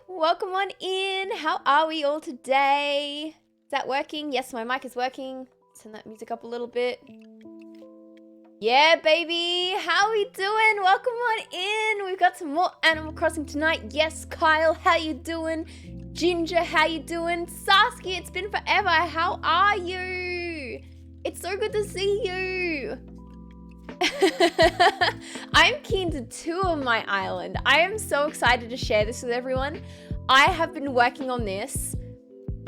Welcome on in. How are we all today? Is that working? Yes, my mic is working. Turn that music up a little bit. Yeah, baby. How we doing? Welcome on in. We've got some more Animal Crossing tonight. Yes, Kyle, how you doing? Ginger, how you doing? Saskia, it's been forever. How are you? It's so good to see you. I'm keen to tour my island. I am so excited to share this with everyone. I have been working on this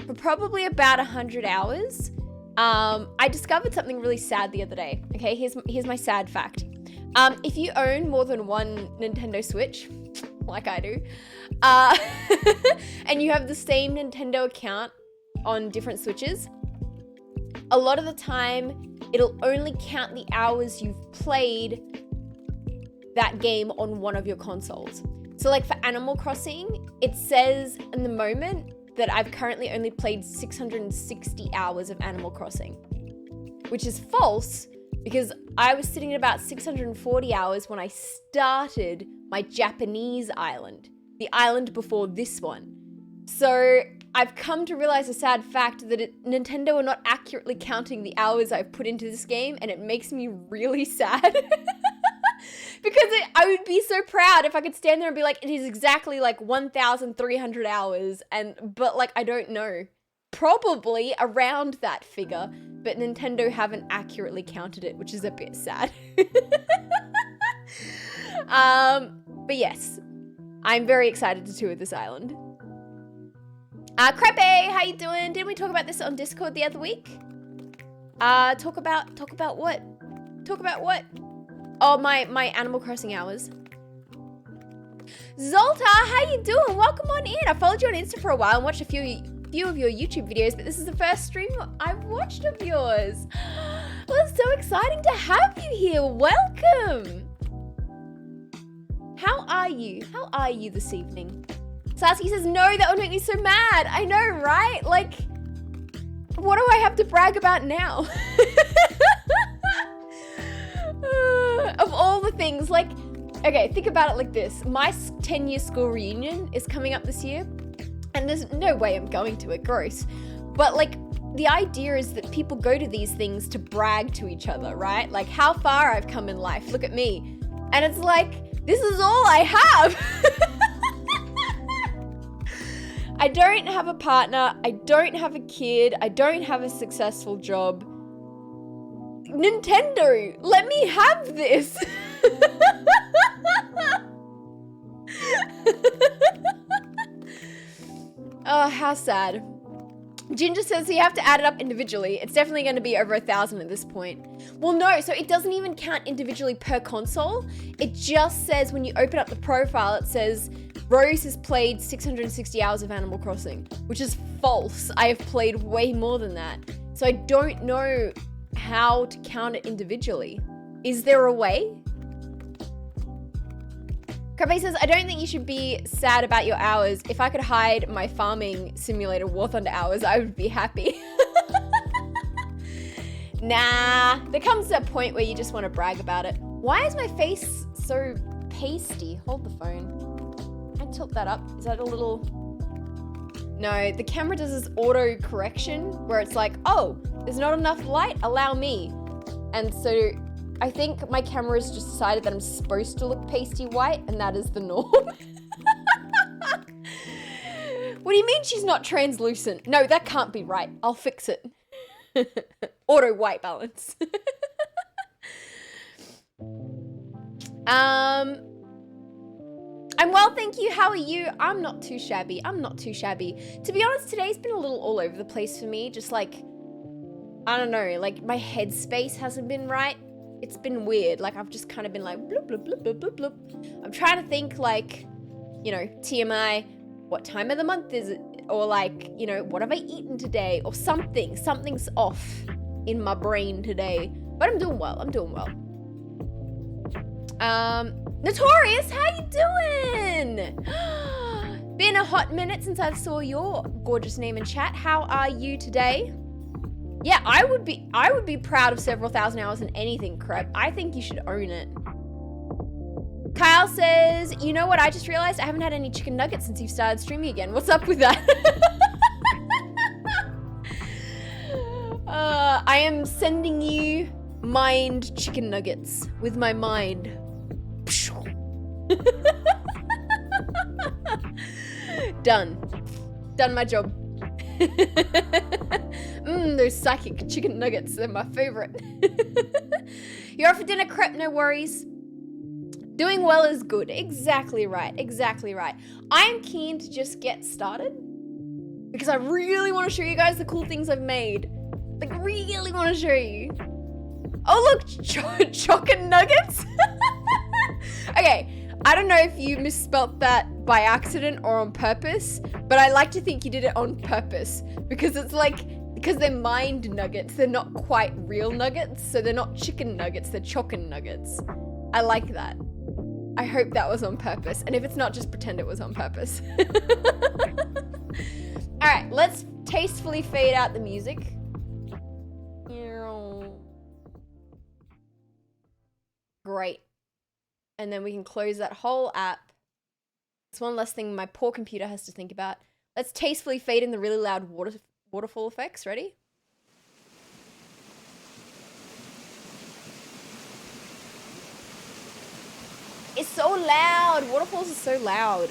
for probably about 100 hours. I discovered something really sad the other day. Okay, here's my sad fact. If you own more than one Nintendo Switch, like I do, and you have the same Nintendo account on different Switches, a lot of the time it'll only count the hours you've played that game on one of your consoles. So like for Animal Crossing, it says in the moment that I've currently only played 660 hours of Animal Crossing, which is false because I was sitting at about 640 hours when I started my Japanese island, the island before this one. So I've come to realize a sad fact that Nintendo are not accurately counting the hours I've put into this game, and it makes me really sad. Because I would be so proud if I could stand there and be like, it is exactly like 1,300 hours, but like I don't know. Probably around that figure, but Nintendo haven't accurately counted it, which is a bit sad. But yes, I'm very excited to tour this island. Crepe, how you doing? Didn't we talk about this on Discord the other week? Talk about what? Talk about what? Oh, my Animal Crossing hours. Zolta, how you doing? Welcome on in. I followed you on Insta for a while and watched a few of your YouTube videos, but this is the first stream I've watched of yours. Well, it's so exciting to have you here. Welcome. How are you? How are you this evening? Saskia says, no, that would make me so mad. I know, right? Like, what do I have to brag about now? Of all the things, like, okay, think about it like this. My 10-year school reunion is coming up this year, and there's no way I'm going to it, gross. But like, the idea is that people go to these things to brag to each other, right? Like, how far I've come in life, look at me. And it's like, this is all I have. I don't have a partner, I don't have a kid, I don't have a successful job. Nintendo, let me have this. Oh, how sad. Ginger says you have to add it up individually. It's definitely going to be over 1,000 at this point. Well, no, so it doesn't even count individually per console. It just says when you open up the profile, it says Rose has played 660 hours of Animal Crossing, which is false. I have played way more than that. So I don't know how to count it individually. Is there a way? Krabbe says, I don't think you should be sad about your hours. If I could hide my farming simulator War Thunder hours, I would be happy. Nah, there comes a point where you just want to brag about it. Why is my face so pasty? Hold the phone. I tilt that up. Is that a little... No, the camera does this auto correction where it's like, oh, There's not enough light, allow me. And so I think my camera's just decided that I'm supposed to look pasty white, and that is the norm. What do you mean she's not translucent? No, that can't be right. I'll fix it. Auto white balance. I'm well, thank you. How are you? I'm not too shabby. I'm not too shabby. To be honest, today's been a little all over the place for me. Just like, I don't know, like my headspace hasn't been right. It's been weird. Like I've just kind of been like, bloop, bloop, bloop, bloop, bloop, bloop. I'm trying to think like, you know, TMI, what time of the month is it? Or like, you know, what have I eaten today? Or something. Something's off in my brain today. But I'm doing well. I'm doing well. Notorious, how you doing? Been a hot minute since I saw your gorgeous name in chat. How are you today? Yeah, I would be proud of several thousand hours in anything, Crab. I think you should own it. Kyle says, you know what, I just realized I haven't had any chicken nuggets since you've started streaming again. What's up with that? I am sending you mind chicken nuggets with my mind. Done my job. Those psychic chicken nuggets, they're my favorite. You're off for dinner, Crep, no worries. Doing well is good. Exactly right. I'm keen to just get started because I really want to show you guys the cool things I've made. Like, really want to show you. Oh, look, chocolate nuggets. Okay, I don't know if you misspelt that by accident or on purpose, but I like to think you did it on purpose because it's like, because they're mind nuggets, they're not quite real nuggets, so they're not chicken nuggets, they're chocolate nuggets. I like that. I hope that was on purpose, and if it's not, just pretend it was on purpose. All right, let's tastefully fade out the music. Great. And then we can close that whole app. It's one less thing my poor computer has to think about. Let's tastefully fade in the really loud waterfall effects. Ready? It's so loud. Waterfalls are so loud.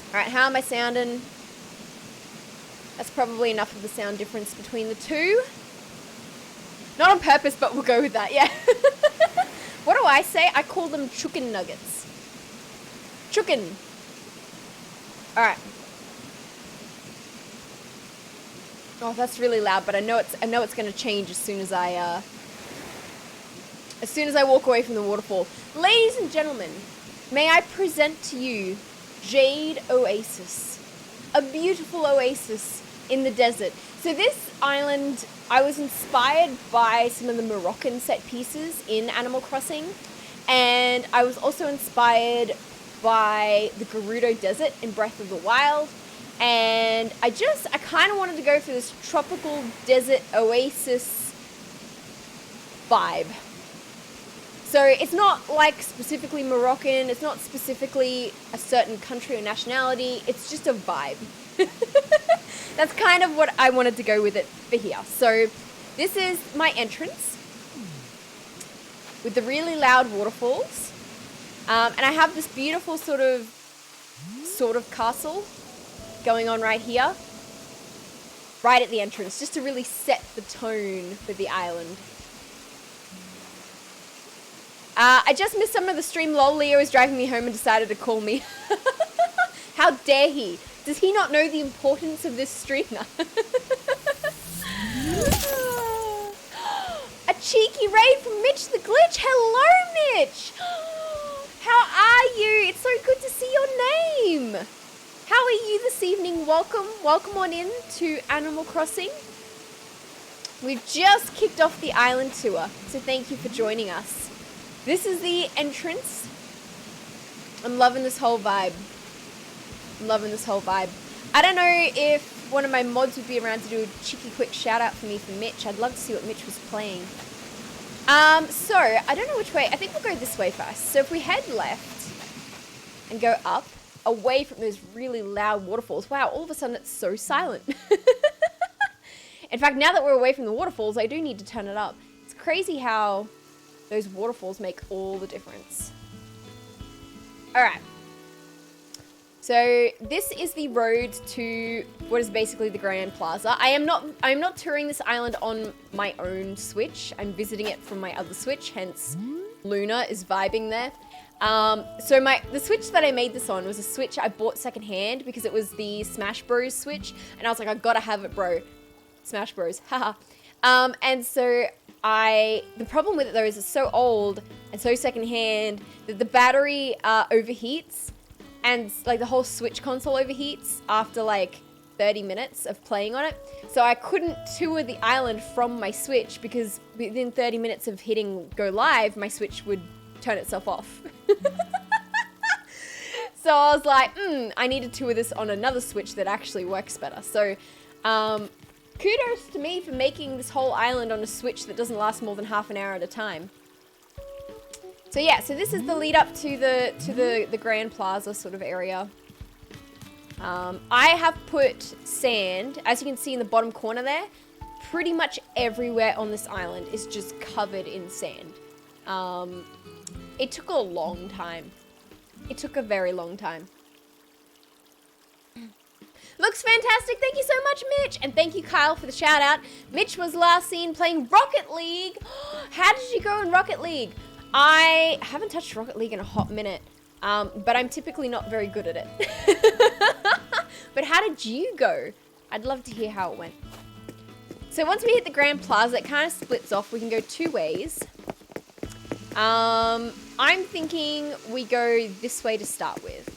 All right, how am I sounding? That's probably enough of the sound difference between the two. Not on purpose, but we'll go with that, yeah. What do I say? I call them chicken nuggets. Chicken. All right. Oh, that's really loud, but I know it's going to change as soon as I walk away from the waterfall. Ladies and gentlemen, may I present to you Jade Oasis, a beautiful oasis in the desert. So this island, I was inspired by some of the Moroccan set pieces in Animal Crossing, and I was also inspired by the Gerudo Desert in Breath of the Wild, and I kind of wanted to go for this tropical desert oasis vibe. So it's not like specifically Moroccan, it's not specifically a certain country or nationality, it's just a vibe. That's kind of what I wanted to go with it for here. So this is my entrance with the really loud waterfalls. And I have this beautiful sort of castle going on right here, right at the entrance, just to really set the tone for the island. I just missed some of the stream. Lol, Leo is driving me home and decided to call me. How dare he? Does he not know the importance of this stream? A cheeky raid from Mitch the Glitch. Hello, Mitch. How are you? It's so good to see your name. How are you this evening? Welcome on in to Animal Crossing. We've just kicked off the island tour, so thank you for joining us. This is the entrance. I'm loving this whole vibe. I don't know if one of my mods would be around to do a cheeky quick shout out for me for Mitch. I'd love to see what Mitch was playing. So I don't know which way. I think we'll go this way first. So if we head left and go up, away from those really loud waterfalls. Wow, all of a sudden it's so silent. In fact, now that we're away from the waterfalls, I do need to turn it up. It's crazy how those waterfalls make all the difference. All right. So this is the road to what is basically the Grand Plaza. I'm not touring this island on my own Switch. I'm visiting it from my other Switch, hence Luna is vibing there. So the Switch that I made this on was a Switch I bought secondhand because it was the Smash Bros Switch, and I was like, I gotta have it, bro. Smash Bros, haha. And so the problem with it though is it's so old and so secondhand that the battery overheats, and like the whole Switch console overheats after like 30 minutes of playing on it. So I couldn't tour the island from my Switch because within 30 minutes of hitting go live, my Switch would turn itself off. So I was like, I need to tour this on another Switch that actually works better. So kudos to me for making this whole island on a Switch that doesn't last more than half an hour at a time. So yeah, so this is the lead up to the Grand Plaza sort of area. I have put sand, as you can see in the bottom corner there, pretty much everywhere on this island is just covered in sand. It took a long time. It took a very long time. Looks fantastic. Thank you so much, Mitch. And thank you, Kyle, for the shout out. Mitch was last seen playing Rocket League. How did you go in Rocket League? I haven't touched Rocket League in a hot minute, but I'm typically not very good at it. But how did you go? I'd love to hear how it went. So once we hit the Grand Plaza, it kind of splits off. We can go two ways. I'm thinking we go this way to start with.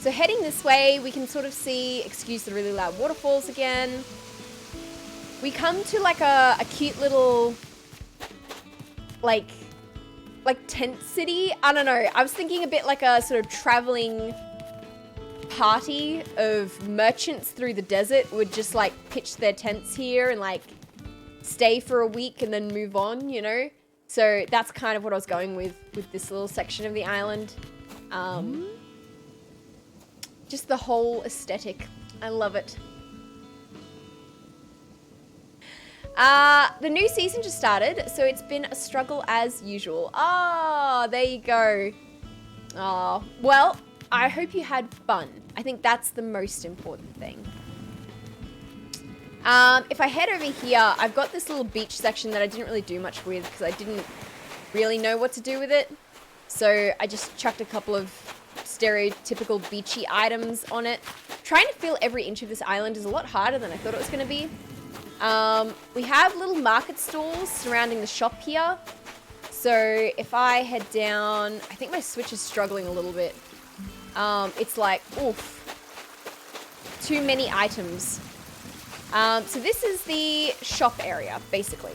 So heading this way, we can sort of see, excuse the really loud waterfalls again. We come to like a cute little, like tent city. I don't know. I was thinking a bit like a sort of traveling party of merchants through the desert would just like pitch their tents here and like stay for a week and then move on, you know? So that's kind of what I was going with this little section of the island. Just the whole aesthetic. I love it. The new season just started, so it's been a struggle as usual. Ah, there you go. Oh, well, I hope you had fun. I think that's the most important thing. If I head over here, I've got this little beach section that I didn't really do much with because I didn't really know what to do with it. So I just chucked a couple of stereotypical beachy items on it. Trying to fill every inch of this island is a lot harder than I thought it was going to be. We have little market stalls surrounding the shop here. So if I head down, I think my Switch is struggling a little bit. It's like, oof, too many items. So this is the shop area, basically.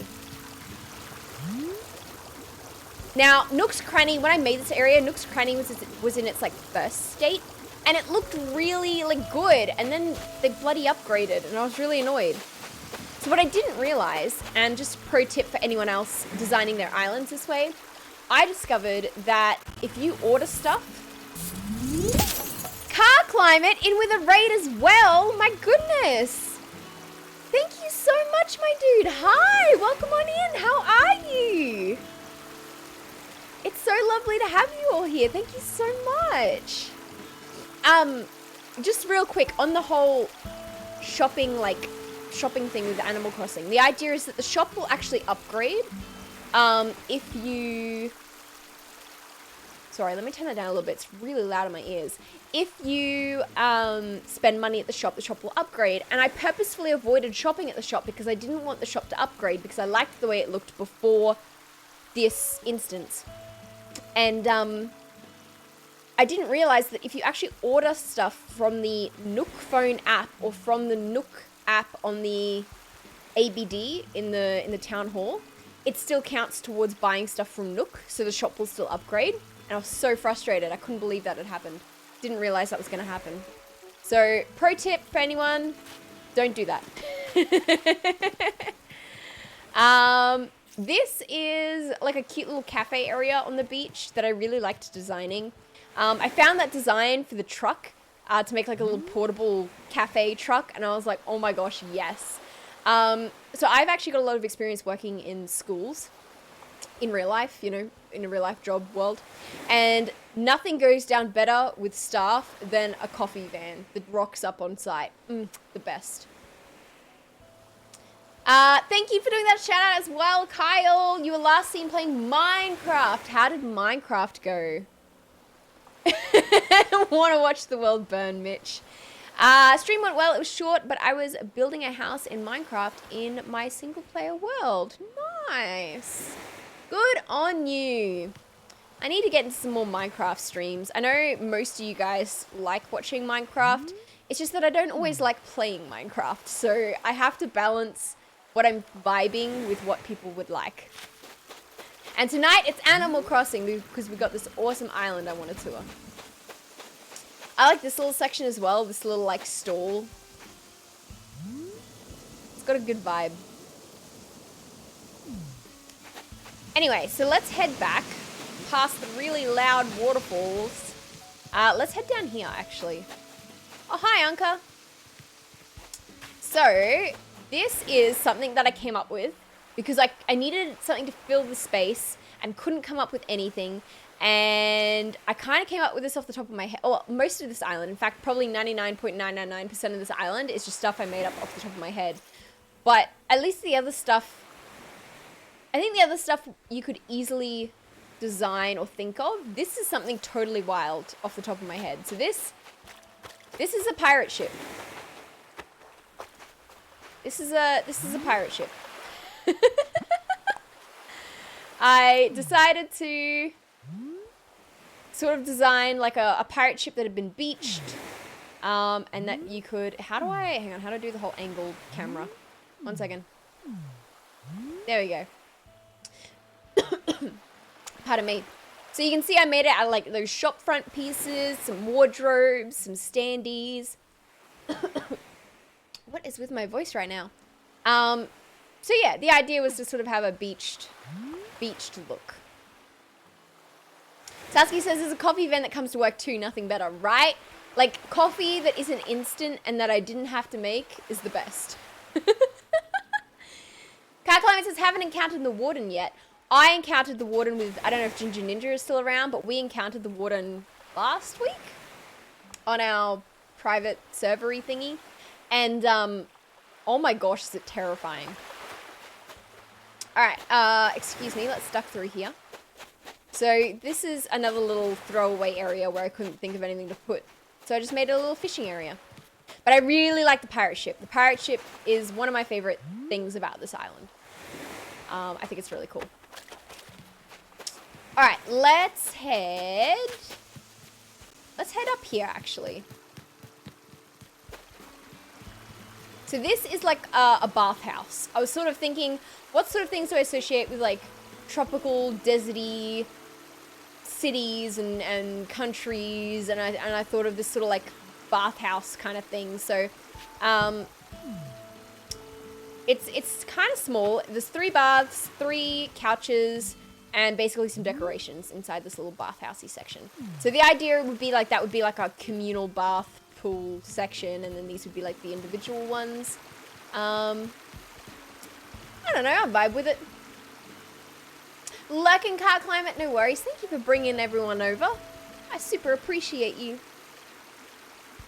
Now, Nook's Cranny, when I made this area, Nook's Cranny was in its like first state, and it looked really like good, and then they bloody upgraded, and I was really annoyed. So what I didn't realize, and just pro tip for anyone else designing their islands this way, I discovered that if you order stuff, Car Climate in with a raid as well. My goodness. Thank you so much, my dude. Hi, welcome on in. How are you? It's so lovely to have you all here. Thank you so much. Just real quick on the whole shopping thing with Animal Crossing. The idea is that the shop will actually upgrade if you... Sorry, let me turn that down a little bit. It's really loud in my ears. If you spend money at the shop will upgrade. And I purposefully avoided shopping at the shop because I didn't want the shop to upgrade because I liked the way it looked before this instance. And I didn't realize that if you actually order stuff from the Nook phone app or from the Nook app on the ABD in the town hall, it still counts towards buying stuff from Nook, so the shop will still upgrade. And I was so frustrated. I couldn't believe that had happened. Didn't realize that was going to happen. So, pro tip for anyone, don't do that. This is like a cute little cafe area on the beach that I really liked designing. I found that design for the truck to make like a little portable cafe truck. And I was like, oh my gosh, yes. So I've actually got a lot of experience working in schools in real life, you know, in a real life job world. And nothing goes down better with staff than a coffee van that rocks up on site. The best. Thank you for doing that shout out as well, Kyle. You were last seen playing Minecraft. How did Minecraft go? Want to watch the world burn, Mitch. Stream went well. It was short, but I was building a house in Minecraft in my single player world. Nice. Good on you. I need to get into some more Minecraft streams. I know most of you guys like watching Minecraft. It's just that I don't always like playing Minecraft. So I have to balance what I'm vibing with what people would like. And tonight it's Animal Crossing because we've got this awesome island I want to tour. I like this little section as well, this little like stall. It's got a good vibe. Anyway, so let's head back past the really loud waterfalls. Let's head down here actually. Oh, hi Anka. So this is something that I came up with because I needed something to fill the space and couldn't come up with anything. And I kind of came up with this off the top of my head. Oh, well, most of this island, in fact, probably 99.999% of this island is just stuff I made up off the top of my head. But at least the other stuff, I think the other stuff you could easily design or think of. This is something totally wild off the top of my head. So this is a pirate ship. This is a pirate ship. I decided to sort of design like a pirate ship that had been beached, and that you could, how do I do the whole angled camera? 1 second. There we go. Pardon me. So you can see I made it out of like those shop front pieces, some wardrobes, some standees. What is with my voice right now? So yeah, the idea was to sort of have a beached look. Sasuke says there's a coffee van that comes to work too, nothing better, right? Like coffee that isn't instant and that I didn't have to make is the best. Cat Climate says haven't encountered the warden yet. I encountered the warden with, I don't know if Ginger Ninja is still around, but we encountered the warden last week on our private servery thingy. And, oh my gosh, is it terrifying. All right, excuse me, let's duck through here. So this is another little throwaway area where I couldn't think of anything to put. So I just made a little fishing area. But I really like the pirate ship. The pirate ship is one of my favorite things about this island. I think it's really cool. All right, let's head up here actually. So this is like a bathhouse. I was sort of thinking, what sort of things do I associate with like tropical, deserty cities and countries, and I thought of this sort of like bathhouse kind of thing. So it's kind of small. There's 3 baths, 3 couches, and basically some decorations inside this little bathhousey section. So the idea would be like that would be like a communal bath pool section, and then these would be like the individual ones. I don't know, I vibe with it. Lurking Car Climate, no worries. Thank you for bringing everyone over. I super appreciate you.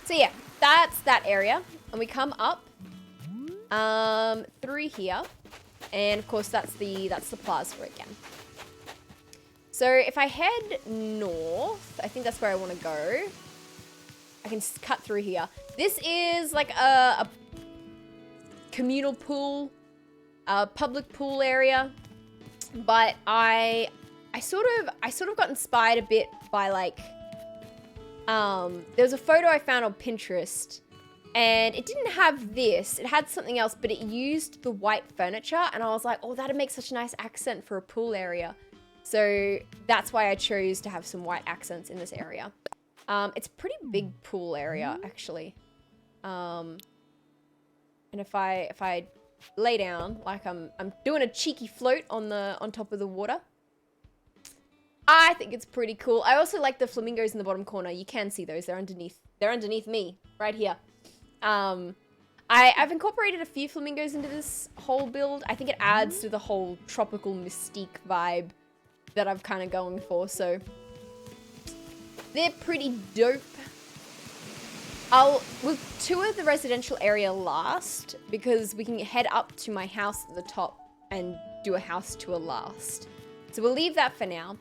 So yeah, that's that area. And we come up through here. And of course that's the plaza again. So if I head north, I think that's where I want to go. I can cut through here. This is like a communal pool, a public pool area. But I sort of got inspired a bit by like, there was a photo I found on Pinterest and it didn't have this, it had something else, but it used the white furniture and I was like, oh, that'd make such a nice accent for a pool area. So that's why I chose to have some white accents in this area. It's a pretty big pool area actually. And if I lay down like I'm doing a cheeky float on top of the water. I think it's pretty cool. I also like the flamingos in the bottom corner. You can see those. They're underneath me right here. I've incorporated a few flamingos into this whole build. I think it adds to the whole tropical mystique vibe that I'm kind of going for. So they're pretty dope. We'll tour the residential area last because we can head up to my house at the top and do a house tour last. So we'll leave that for now.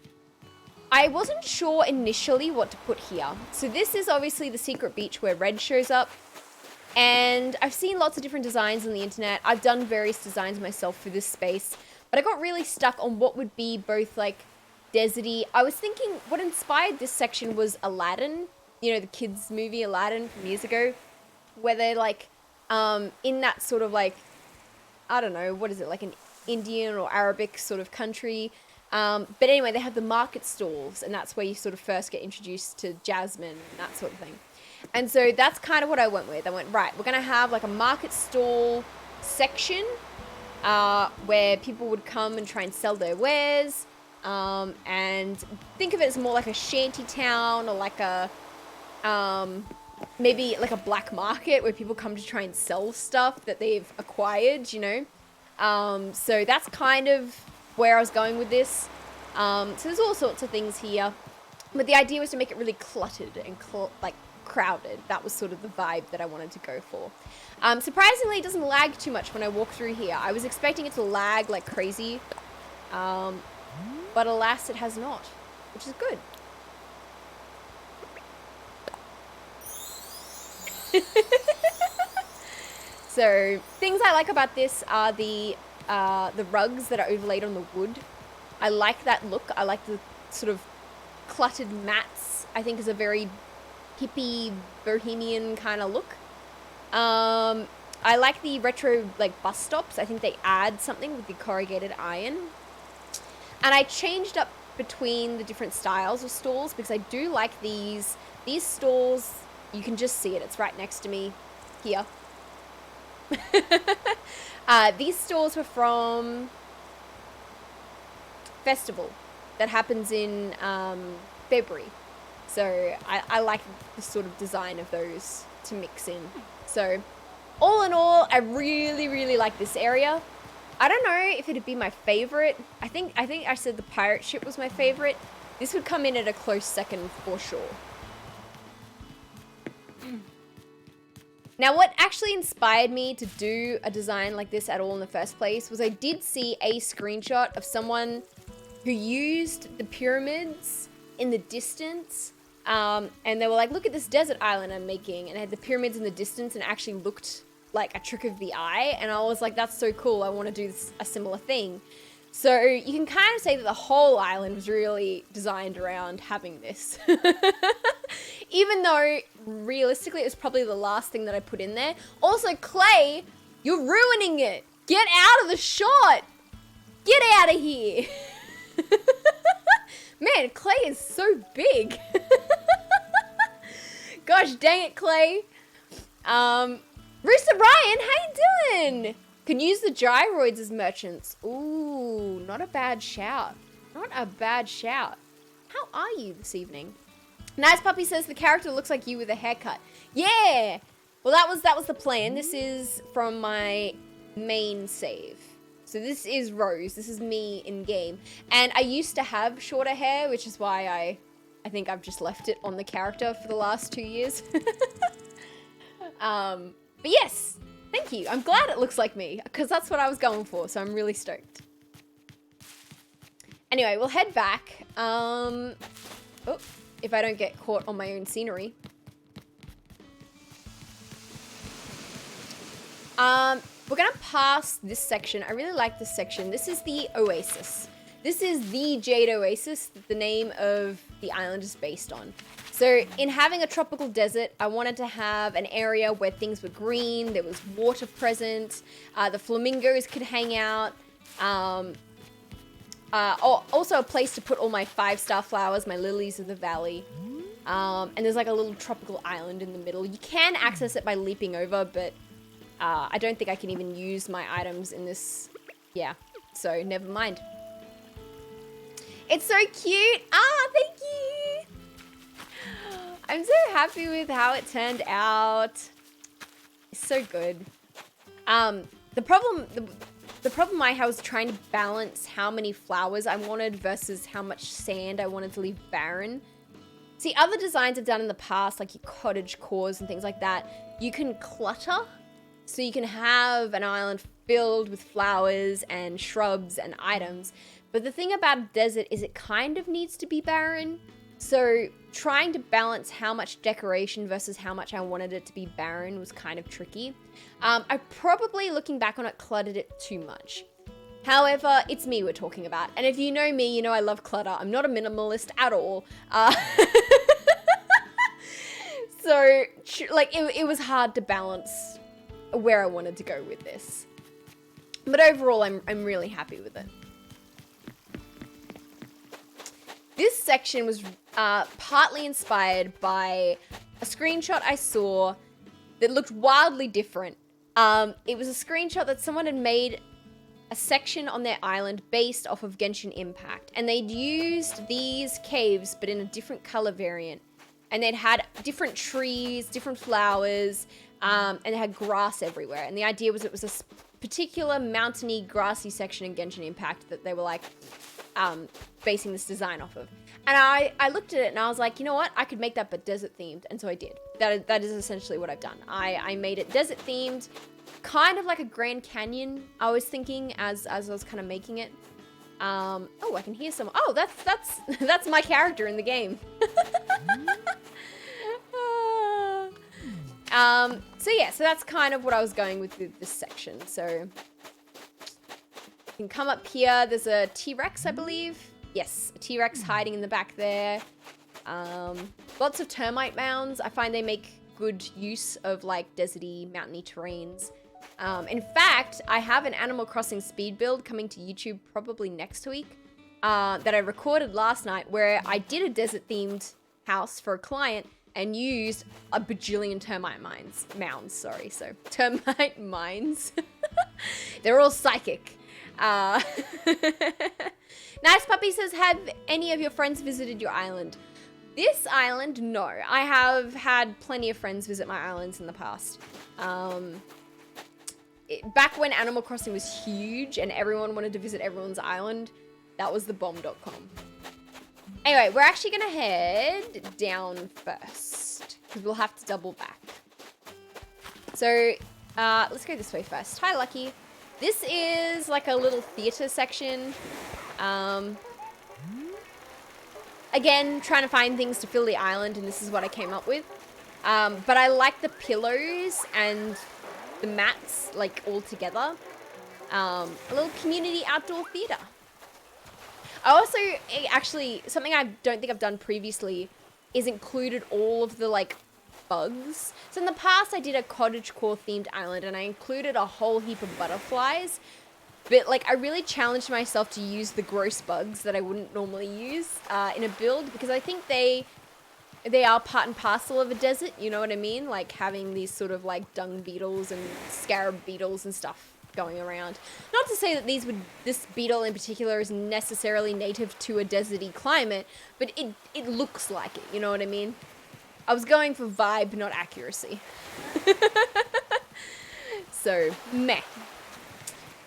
I wasn't sure initially what to put here. So this is obviously the secret beach where Red shows up. And I've seen lots of different designs on the internet. I've done various designs myself for this space. But I got really stuck on what would be both like deserty. I was thinking what inspired this section was Aladdin. You know, the kids movie Aladdin from years ago. Where they're like in that sort of like, I don't know, what is it? Like an Indian or Arabic sort of country. But anyway, they have the market stalls, and that's where you sort of first get introduced to Jasmine and that sort of thing. And so that's kind of what I went with. I went, right, we're going to have like a market stall section where people would come and try and sell their wares. And think of it as more like a shanty town or like a, maybe like a black market where people come to try and sell stuff that they've acquired, you know. So that's kind of where I was going with this. So there's all sorts of things here, but the idea was to make it really cluttered and like crowded. That was sort of the vibe that I wanted to go for. Surprisingly, it doesn't lag too much when I walk through here. I was expecting it to lag like crazy, but alas, it has not, which is good. So things I like about this are the rugs that are overlaid on the wood. I like that look. I like the sort of cluttered mats. I think is a very hippie, bohemian kind of look. I like the retro like bus stops. I think they add something with the corrugated iron. And I changed up between the different styles of stalls because I do like these stalls. You can just see it. It's right next to me here. These stalls were from festival that happens in February. So I like the sort of design of those to mix in. So all in all, I really, really like this area. I don't know if it'd be my favorite. I think I said the pirate ship was my favorite. This would come in at a close second for sure. Now, what actually inspired me to do a design like this at all in the first place was I did see a screenshot of someone who used the pyramids in the distance. And they were like, look at this desert island I'm making. And it had the pyramids in the distance and it actually looked like a trick of the eye. And I was like, that's so cool. I want to do a similar thing. So you can kind of say that the whole island was really designed around having this. Even though realistically it was probably the last thing that I put in there. Also, Clay, you're ruining it. Get out of the shot. Get out of here. Man, Clay is so big. Gosh dang it, Clay. Rooster Brian, how you doing? Can use the gyroids as merchants. Ooh, not a bad shout. Not a bad shout. How are you this evening? Nice Puppy says the character looks like you with a haircut. Yeah. Well, that was the plan. This is from my main save. So this is Rose. This is me in game. And I used to have shorter hair, which is why I think I've just left it on the character for the last 2 years. But yes, thank you. I'm glad it looks like me because that's what I was going for. So I'm really stoked. Anyway, we'll head back. Oh, if I don't get caught on my own scenery. We're gonna pass this section. I really like this section. This is the Oasis. This is the Jade Oasis that the name of the island is based on. So in having a tropical desert, I wanted to have an area where things were green, there was water present, the flamingos could hang out, also a place to put all my 5-star flowers, my lilies of the valley. And there's like a little tropical island in the middle. You can access it by leaping over, but I don't think I can even use my items in this. Yeah, so never mind. It's so cute. Thank you. I'm so happy with how it turned out. It's so good. The problem I had was trying to balance how many flowers I wanted versus how much sand I wanted to leave barren. See, other designs I've done in the past, like your cottage cores and things like that, you can clutter. So you can have an island filled with flowers and shrubs and items. But the thing about a desert is it kind of needs to be barren. So trying to balance how much decoration versus how much I wanted it to be barren was kind of tricky. I probably, looking back on it, cluttered it too much. However, it's me we're talking about. And if you know me, you know I love clutter. I'm not a minimalist at all. So, like, it was hard to balance where I wanted to go with this. But overall, I'm really happy with it. This section was partly inspired by a screenshot I saw that looked wildly different. It was a screenshot that someone had made a section on their island based off of Genshin Impact. And they'd used these caves, but in a different color variant. And they'd had different trees, different flowers, and they had grass everywhere. And the idea was it was a particular mountainy, grassy section in Genshin Impact that they were like basing this design off of. And I looked at it and I was like, you know what? I could make that but desert themed. And so I did. That is essentially what I've done. I made it desert themed, kind of like a Grand Canyon, I was thinking as I was kind of making it. Oh, I can hear someone. Oh, that's my character in the game. So yeah, so that's kind of what I was going with this section. So you can come up here. There's a T-Rex, I believe. Yes, a T-Rex hiding in the back there. Lots of termite mounds. I find they make good use of like deserty, mountainy terrains. In fact, I have an Animal Crossing speed build coming to YouTube probably next week that I recorded last night where I did a desert-themed house for a client and used a bajillion termite mounds, sorry. So, termite mines. They're all psychic. Nice Puppy says, have any of your friends visited your island? This island, no. I have had plenty of friends visit my islands in the past. Back when Animal Crossing was huge and everyone wanted to visit everyone's island, that was the bomb.com. Anyway, we're actually gonna head down first because we'll have to double back. So let's go this way first. Hi, Lucky. This is like a little theater section. Again, trying to find things to fill the island, and this is what I came up with. But I like the pillows and the mats, like, all together. A little community outdoor theater. I also, actually, something I don't think I've done previously is included all of the, like, bugs. So in the past, I did a cottagecore themed island, and I included a whole heap of butterflies. But, like, I really challenged myself to use the gross bugs that I wouldn't normally use in a build, because I think they are part and parcel of a desert, you know what I mean? Like having these sort of like dung beetles and scarab beetles and stuff going around. Not to say that this beetle in particular is necessarily native to a deserty climate, but it looks like it, you know what I mean? I was going for vibe, not accuracy. So, meh.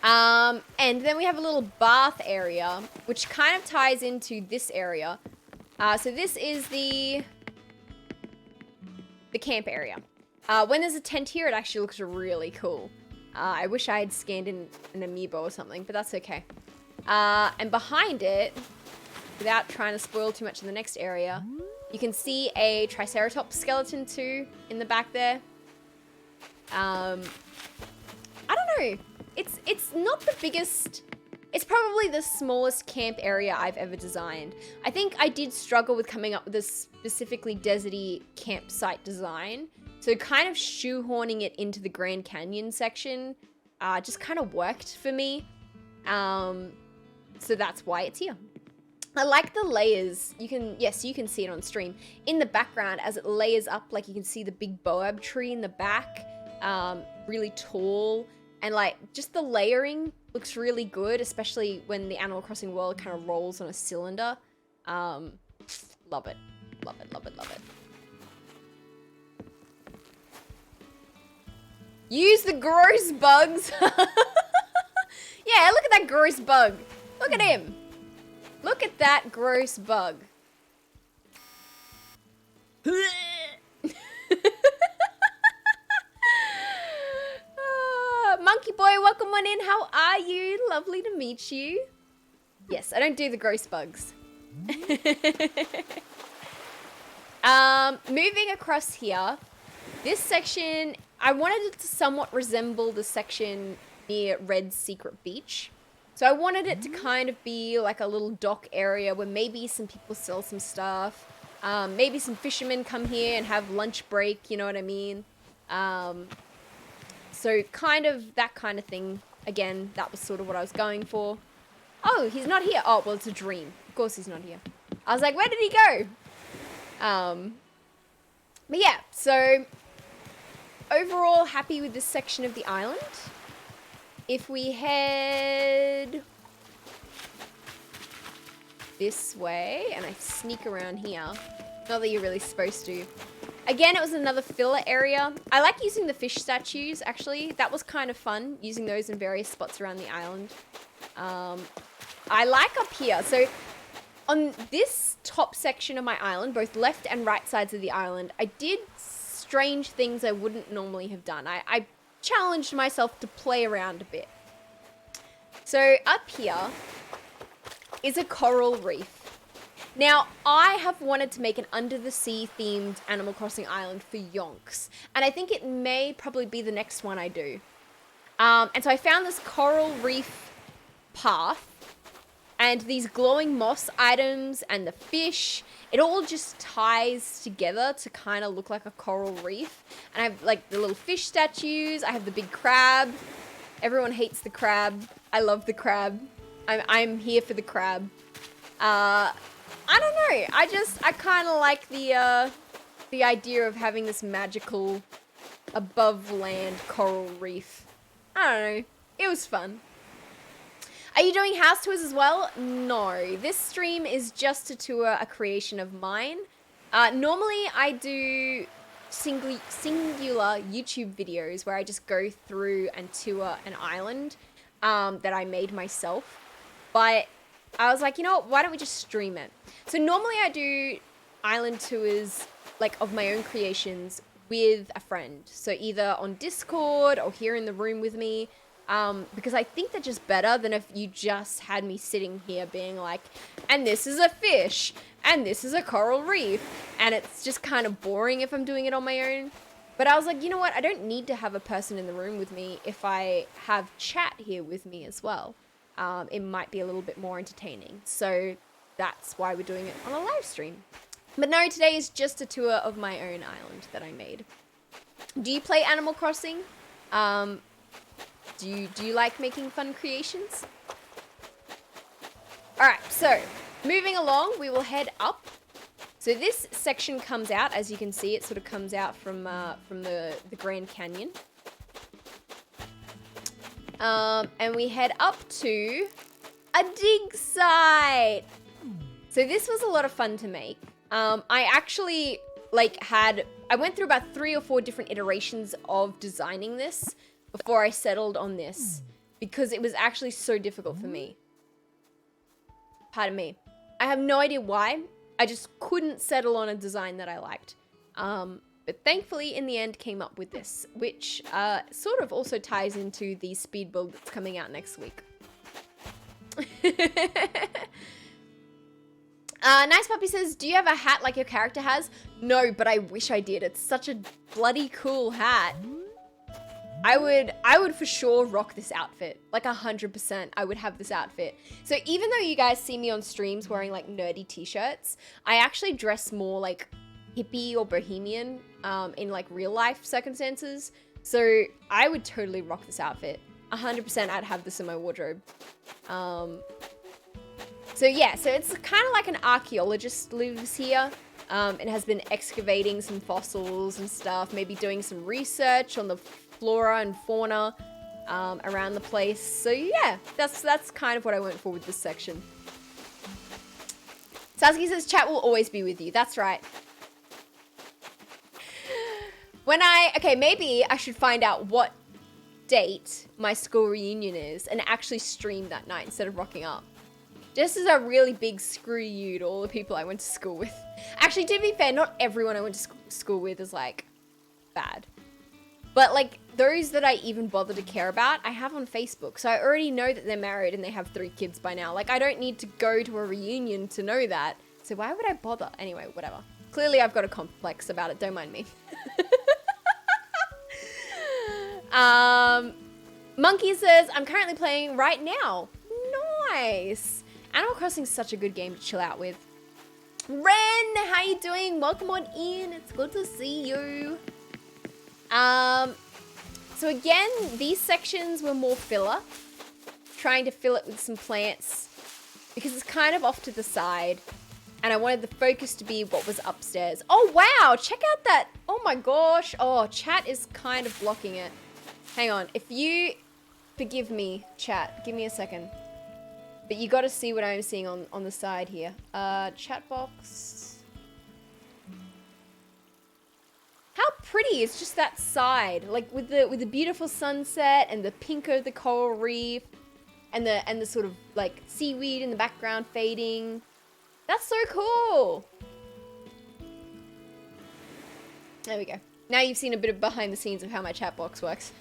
And then we have a little bath area, which kind of ties into this area. So this is the camp area. When there's a tent here, it actually looks really cool. I wish I had scanned in an amiibo or something, but that's okay. And behind it, without trying to spoil too much in the next area, you can see a Triceratops skeleton too in the back there. I don't know. It's not the biggest. It's probably the smallest camp area I've ever designed. I think I did struggle with coming up with a specifically deserty campsite design. So kind of shoehorning it into the Grand Canyon section just kind of worked for me. So that's why it's here. I like the layers. You can see it on stream. In the background as it layers up, like you can see the big boab tree in the back, really tall. And like just the layering Looks really good, especially when the Animal Crossing world kind of rolls on a cylinder. Love it. Love it, love it, love it. Use the gross bugs. Yeah, look at that gross bug. Look at him. Look at that gross bug. Monkey boy, welcome on in. How are you? Lovely to meet you. Yes, I don't do the gross bugs. Moving across here, this section, I wanted it to somewhat resemble the section near Red's Secret Beach. So I wanted it to kind of be like a little dock area where maybe some people sell some stuff. Maybe some fishermen come here and have lunch break, you know what I mean? So kind of that kind of thing. Again, that was sort of what I was going for. Oh, he's not here. Oh, well, it's a dream. Of course he's not here. I was like, where did he go? But yeah, so overall happy with this section of the island. If we head this way and I sneak around here, not that you're really supposed to. Again, it was another filler area. I like using the fish statues, actually. That was kind of fun, using those in various spots around the island. I like up here. So on this top section of my island, both left and right sides of the island, I did strange things I wouldn't normally have done. I challenged myself to play around a bit. So up here is a coral reef. Now, I have wanted to make an under-the-sea themed Animal Crossing island for yonks, and I think it may probably be the next one I do. And so I found this coral reef path, and these glowing moss items and the fish, it all just ties together to kind of look like a coral reef. And I have like the little fish statues, I have the big crab. Everyone hates the crab. I love the crab. I'm here for the crab. I don't know. I kind of like the idea of having this magical above land coral reef. I don't know. It was fun. Are you doing house tours as well? No. This stream is just to tour a creation of mine. Normally I do singular YouTube videos where I just go through and tour an island that I made myself. But I was like, you know what, why don't we just stream it? So normally I do island tours, like of my own creations with a friend. So either on Discord or here in the room with me. Because I think they're just better than if you just had me sitting here being like, and this is a fish, and this is a coral reef. And it's just kind of boring if I'm doing it on my own. But I was like, you know what, I don't need to have a person in the room with me if I have chat here with me as well. It might be a little bit more entertaining. So that's why we're doing it on a live stream. But no, today is just a tour of my own island that I made. Do you play Animal Crossing? Do you like making fun creations? Alright, so moving along, we will head up. So this section comes out, as you can see, it sort of comes out from the Grand Canyon. And we head up to a dig site. So this was a lot of fun to make. I actually I went through about 3 or 4 different iterations of designing this before I settled on this because it was actually so difficult for me. Pardon me. I have no idea why. I just couldn't settle on a design that I liked. But thankfully, in the end, came up with this, which sort of also ties into the speed build that's coming out next week. Nice Puppy says, do you have a hat like your character has? No, but I wish I did. It's such a bloody cool hat. I would for sure rock this outfit. Like 100%, I would have this outfit. So even though you guys see me on streams wearing like nerdy t-shirts, I actually dress more like hippie or bohemian in like real life circumstances. So I would totally rock this outfit. 100% I'd have this in my wardrobe. So yeah, so it's kind of like an archaeologist lives here and has been excavating some fossils and stuff, maybe doing some research on the flora and fauna around the place. So yeah, that's kind of what I went for with this section. Sasuke says, chat will always be with you. That's right. Okay, maybe I should find out what date my school reunion is and actually stream that night instead of rocking up. Just as a really big screw you to all the people I went to school with. Actually, to be fair, not everyone I went to school with is like bad. But like those that I even bother to care about, I have on Facebook. So I already know that they're married and they have 3 kids by now. Like I don't need to go to a reunion to know that. So why would I bother? Anyway, whatever. Clearly I've got a complex about it. Don't mind me. Monkey says, I'm currently playing right now. Nice. Animal Crossing is such a good game to chill out with. Ren, how you doing? Welcome on in. It's good to see you. So again, these sections were more filler. Trying to fill it with some plants because it's kind of off to the side. And I wanted the focus to be what was upstairs. Oh, wow. Check out that. Oh my gosh. Oh, chat is kind of blocking it. Hang on. If you forgive me, chat, give me a second. But you got to see what I'm seeing on the side here. Chat box. How pretty is just that side, like with the beautiful sunset and the pink of the coral reef, and the sort of like seaweed in the background fading. That's so cool. There we go. Now you've seen a bit of behind the scenes of how my chat box works.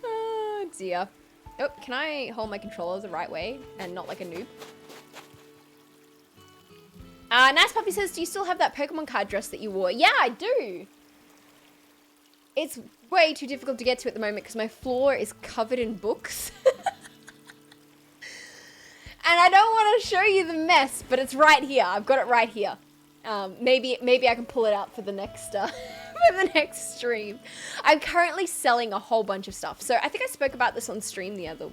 Oh dear. Oh, can I hold my controller the right way and not like a noob? Nice Puppy says, do you still have that Pokemon card dress that you wore? Yeah, I do. It's way too difficult to get to at the moment because my floor is covered in books. And I don't want to show you the mess, but it's right here. I've got it right here. Maybe I can pull it out for the next for the next stream. I'm currently selling a whole bunch of stuff. So I think I spoke about this on stream the other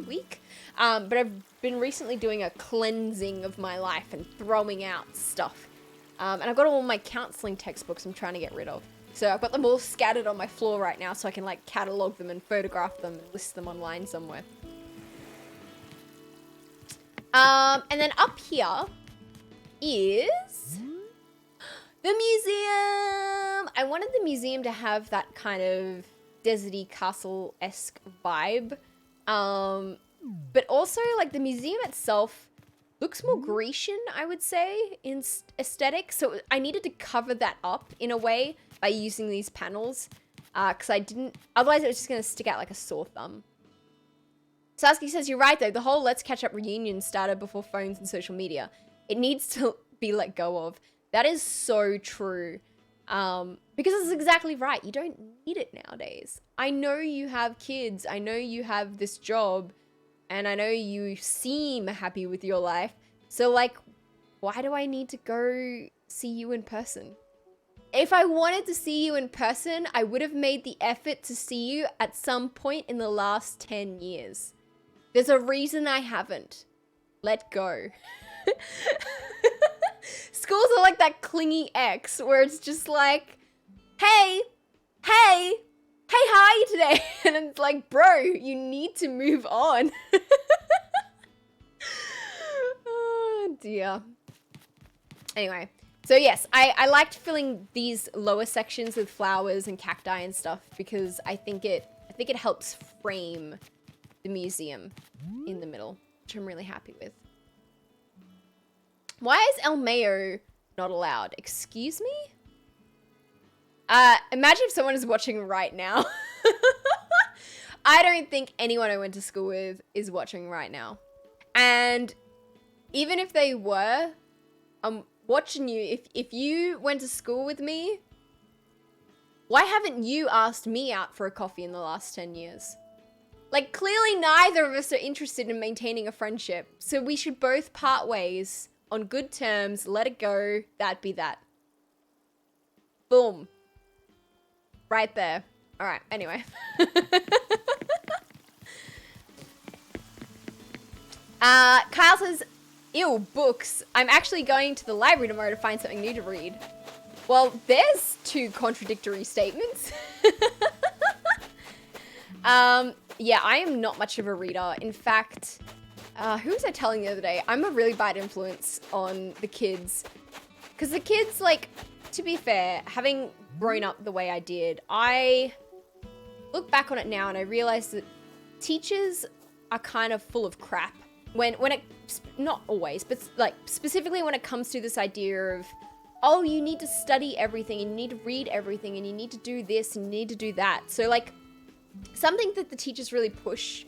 week. But I've been recently doing a cleansing of my life and throwing out stuff. And I've got all my counseling textbooks I'm trying to get rid of. So I've got them all scattered on my floor right now so I can like catalog them and photograph them and list them online somewhere. And then up here is the museum. I wanted the museum to have that kind of deserty castle-esque vibe. But also like the museum itself looks more Grecian, I would say, in aesthetic. So I needed to cover that up in a way by using these panels. Because otherwise it was just going to stick out like a sore thumb. Sasuke says, you're right though, the whole let's catch up reunion started before phones and social media. It needs to be let go of. That is so true. Because it's exactly right. You don't need it nowadays. I know you have kids. I know you have this job. And I know you seem happy with your life. So like, why do I need to go see you in person? If I wanted to see you in person, I would have made the effort to see you at some point in the last 10 years. There's a reason I haven't. Let go. Schools are like that clingy ex where it's just like, hey, how are you today? And it's like, bro, you need to move on. Oh dear. Anyway, so yes, I liked filling these lower sections with flowers and cacti and stuff because I think it helps frame the museum in the middle, which I'm really happy with. Why is El Mayo not allowed? Excuse me? Imagine if someone is watching right now. I don't think anyone I went to school with is watching right now. And even if they were, I'm watching you. If you went to school with me, why haven't you asked me out for a coffee in the last 10 years? Like, clearly neither of us are interested in maintaining a friendship. So we should both part ways on good terms, let it go, that be that. Boom. Right there. All right, anyway. Kyle says, ew, books. I'm actually going to the library tomorrow to find something new to read. Well, there's two contradictory statements. Yeah, I am not much of a reader. In fact, who was I telling the other day? I'm a really bad influence on the kids. Because the kids, like, to be fair, having grown up the way I did, I look back on it now and I realize that teachers are kind of full of crap. When it, not always, but like specifically when it comes to this idea of, oh, you need to study everything and you need to read everything and you need to do this and you need to do that. So like something that the teachers really push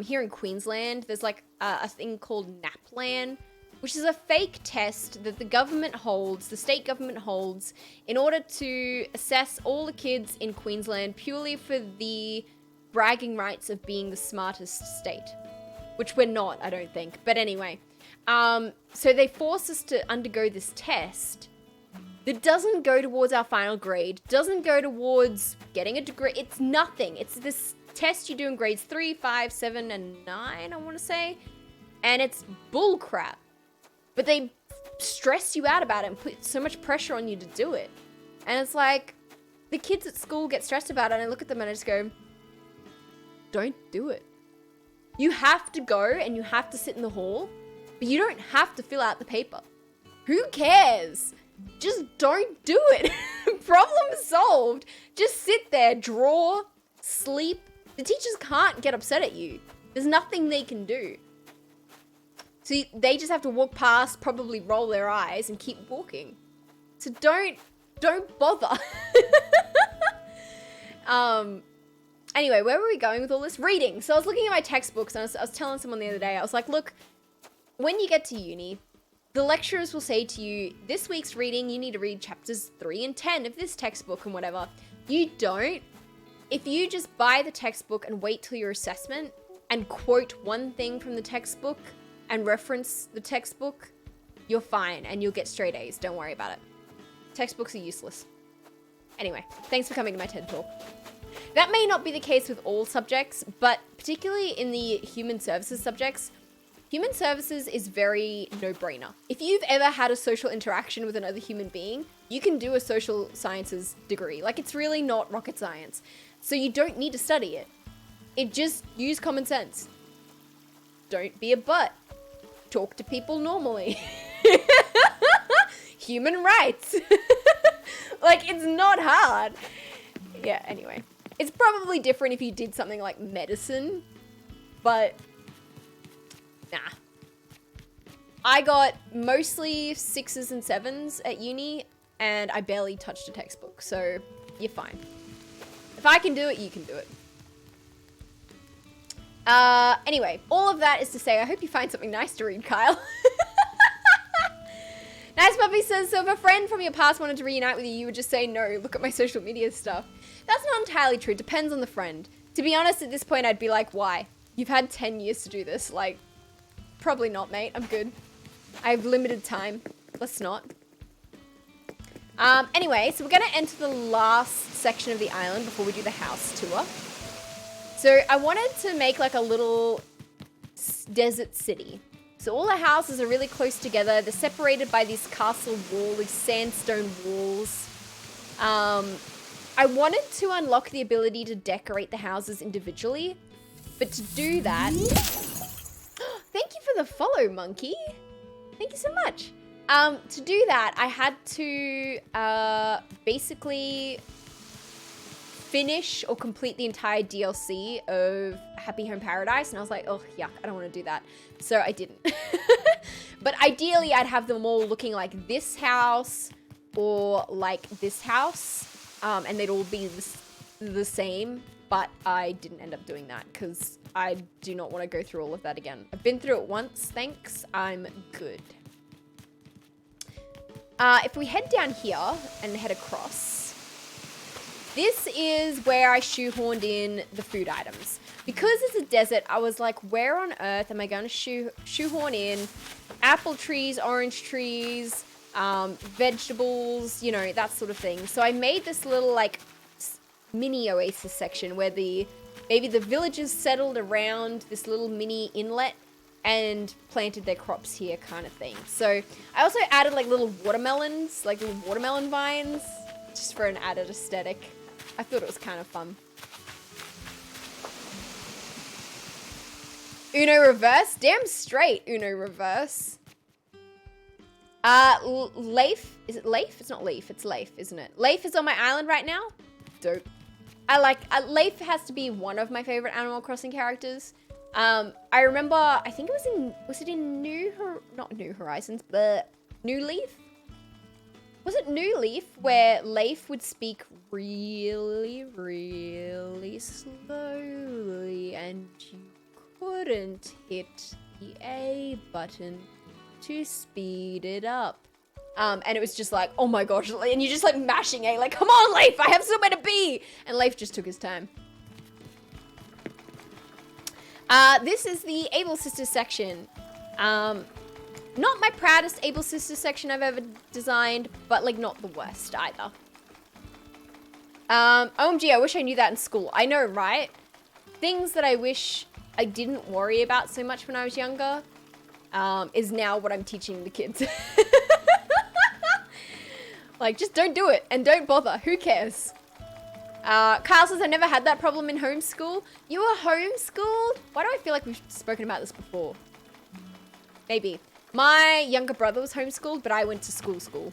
here in Queensland, there's like a thing called NAPLAN, which is a fake test that the government holds, the state government holds, in order to assess all the kids in Queensland purely for the bragging rights of being the smartest state. Which we're not, I don't think. But anyway, so they force us to undergo this test that doesn't go towards our final grade, doesn't go towards getting a degree. It's nothing. It's this test you do in grades 3, 5, 7, and 9, I want to say. And it's bull crap. But they stress you out about it and put so much pressure on you to do it. And it's like, the kids at school get stressed about it, and I look at them and I just go, don't do it. You have to go and you have to sit in the hall, but you don't have to fill out the paper. Who cares? Just don't do it. Problem solved. Just sit there, draw, sleep. The teachers can't get upset at you. There's nothing they can do. So they just have to walk past, probably roll their eyes and keep walking. So don't bother. Anyway, where were we going with all this? Reading. So I was looking at my textbooks and I was telling someone the other day, I was like, look, when you get to uni, the lecturers will say to you, this week's reading, you need to read chapters 3 and 10 of this textbook and whatever. You don't. If you just buy the textbook and wait till your assessment and quote one thing from the textbook and reference the textbook, you're fine and you'll get straight A's. Don't worry about it. Textbooks are useless. Anyway, thanks for coming to my TED Talk. That may not be the case with all subjects, but particularly in the human services subjects, human services is very no-brainer. If you've ever had a social interaction with another human being, you can do a social sciences degree. Like, it's really not rocket science. So you don't need to study it. Just use common sense. Don't be a butt. Talk to people normally. Human rights. Like, it's not hard. Yeah, anyway. It's probably different if you did something like medicine, but nah. I got mostly 6s and 7s at uni, and I barely touched a textbook, so you're fine. If I can do it, you can do it. Anyway, all of that is to say, I hope you find something nice to read, Kyle. Nice Puppy says, so if a friend from your past wanted to reunite with you, you would just say no, look at my social media stuff. That's not entirely true. Depends on the friend. To be honest, at this point, I'd be like, why? You've had 10 years to do this. Like, probably not, mate. I'm good. I have limited time. Let's not. Anyway, so we're going to enter the last section of the island before we do the house tour. So I wanted to make like a little desert city. So all the houses are really close together. They're separated by this castle wall, these sandstone walls. I wanted to unlock the ability to decorate the houses individually, but to do that... Thank you for the follow, monkey. Thank you so much. To do that, I had to basically finish or complete the entire DLC of Happy Home Paradise, and I was like, oh, yuck, I don't want to do that. So I didn't. But ideally, I'd have them all looking like this house or like this house, and they'd all be the same, but I didn't end up doing that because I do not want to go through all of that again. I've been through it once, thanks, I'm good. If we head down here and head across, this is where I shoehorned in the food items. Because it's a desert, I was like, where on earth am I going to shoehorn in apple trees, orange trees, vegetables, you know, that sort of thing. So I made this little like mini oasis section where maybe the villagers settled around this little mini inlet and planted their crops here kind of thing. So I also added like little watermelons, like little watermelon vines, just for an added aesthetic. I thought it was kind of fun. Uno reverse? Damn straight, Uno reverse. Leif. Is it Leif? It's not Leif, it's Leif, isn't it? Leif is on my island right now. Dope. I like, Leif has to be one of my favorite Animal Crossing characters. I remember, I think it was in not New Horizons, but New Leaf? Was it New Leaf where Leif would speak really, really slowly and you couldn't hit the A button to speed it up? And it was just like, oh my gosh, and you're just like mashing A, like, come on, Leif, I have somewhere to be! And Leif just took his time. This is the Able Sisters section. Not my proudest Able Sisters section I've ever designed, but like not the worst either. OMG, I wish I knew that in school. I know, right? Things that I wish I didn't worry about so much when I was younger, is now what I'm teaching the kids. Like, just don't do it and don't bother. Who cares? Kyle says, I never had that problem in homeschool. You were homeschooled? Why do I feel like we've spoken about this before? Maybe. My younger brother was homeschooled, but I went to school. So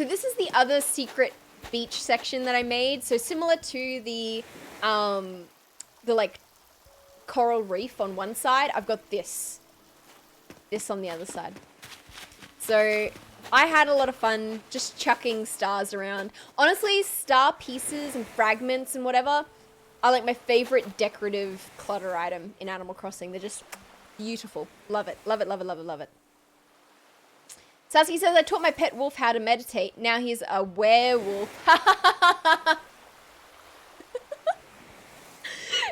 this is the other secret beach section that I made. So similar to the like coral reef on one side, I've got this on the other side. So I had a lot of fun just chucking stars around. Honestly, star pieces and fragments and whatever are like my favorite decorative clutter item in Animal Crossing. They're just beautiful. Love it. Love it, love it, love it, love it. Sasuke says, I taught my pet wolf how to meditate. Now he's a werewolf.